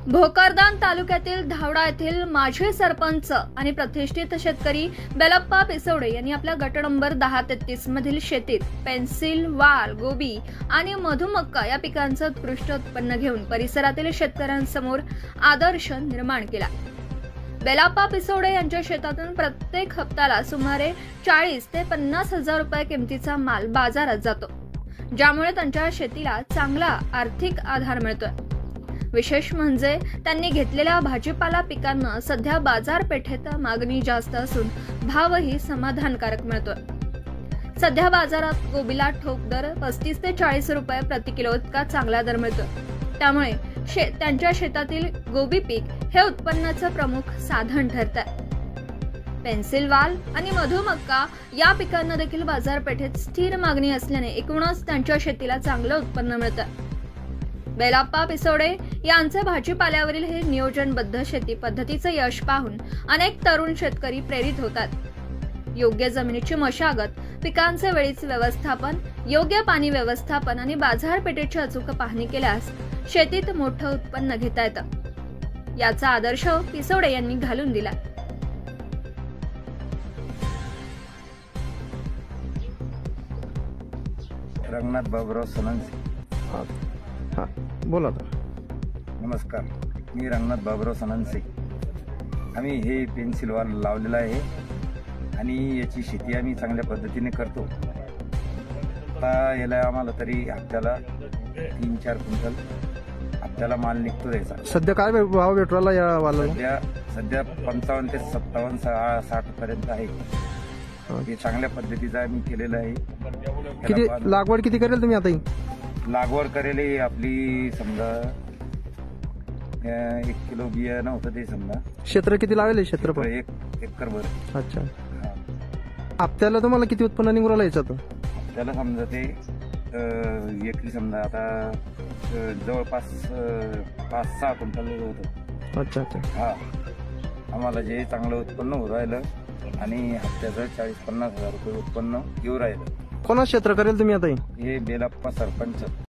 भोकरदान तालुक्यातील धावडा येथील माजी सरपंच आणि प्रतिष्ठित शेतकरी बेलप्पा पिसोडे यांनी आपल्या गट नंबर 1033 मधील शेतीत पेन्सिल, वाल, गोबी आणि मधुमक्का या पिकांचं उत्कृष्ट उत्पन्न घेऊन परिसरातील शेतकऱ्यांसमोर आदर्श निर्माण केला। बेलप्पा पिसोडे यांच्या शेतातून प्रत्येक हप्त्याला सुमारे 40 ते 50 हजार रुपये किमतीचा माल बाजारात जातो, ज्यामुळे त्यांच्या शेतीला चांगला आर्थिक आधार मिळतोय। विशेष म्हणजे त्यांनी घेतलेल्या भाजीपाला पिकांना सध्या बाजारपेठेत मागणी जास्त असून भावही समाधानकारक मिळतोय। सध्या बाजारात गोबीला ठोक दर 35 ते 40 रुपये प्रति किलो इतका चांगला दर मिळतोय। त्यामुळे त्यांच्या शेतातील गोबी पीक हे उत्पन्नाचं प्रमुख साधन ठरतंय। पेन्सिल, वाल आणि मधुमक्का या पिकांना देखील बाजारपेठेत स्थिर मागणी असल्याने एकूणच त्यांच्या शेतीला चांगलं उत्पन्न मिळतं। बेलप्पा पिसोडे यांचे भाजीपाल्यावरील हे नियोजनबद्ध शेती पद्धतीचे यश पाहून अनेक तरुण शेतकरी प्रेरित होतात। योग्य जमिनीची मशागत, पिकांचे वेळीच व्यवस्थापन, योग्य पाणी व्यवस्थापन आणि बाजारपेठेची अचूक पाहणी केल्यास शेतीत मोठं उत्पन्न घेता येतं। याचा आदर्श पिसोडे यांनी घालून दिला। रंगनाथ बाबुराव सनंसे। बोला। नमस्कार, मी रंगनाथ बाबुराव सनंसे। आम्ही हे पेन्सिल वाल लावलेला आहे आणि याची शेती आम्ही चांगल्या पद्धतीने करतो। आता याला आम्हाला तरी हप्त्याला 3-4 क्विंटल हप्त्याला माल निघतो याचा। सध्या काय भाव भेटू राहिला या वालाला? सध्या 55 ते 57, 60 पर्यंत आहे। हे चांगल्या पद्धतीचं आम्ही केलेलं आहे। किती लागवड किती करेल तुम्ही आता? लागवड करेली आपली समजा 1 किलो बियाणं होतं ते समजा। क्षेत्र किती लावेल? क्षेत्रफळ 1 एकर भर। अच्छा, हप्त्याला तुम्हाला किती उत्पन्न निघून राहिलं याच्यात? हप्त्याला समजा ते एकरी समजा आता जवळपास 5-6 क्विंटल होतं। अच्छा अच्छा। हा, आम्हाला जे चांगलं उत्पन्न होऊ राहिलं आणि हप्त्याचं 40-50 हजार रुपये उत्पन्न घेऊ राहिलं। कोणा क्षेत्र करेल तुम्ही आता? हे बेलप्पा सरपंच।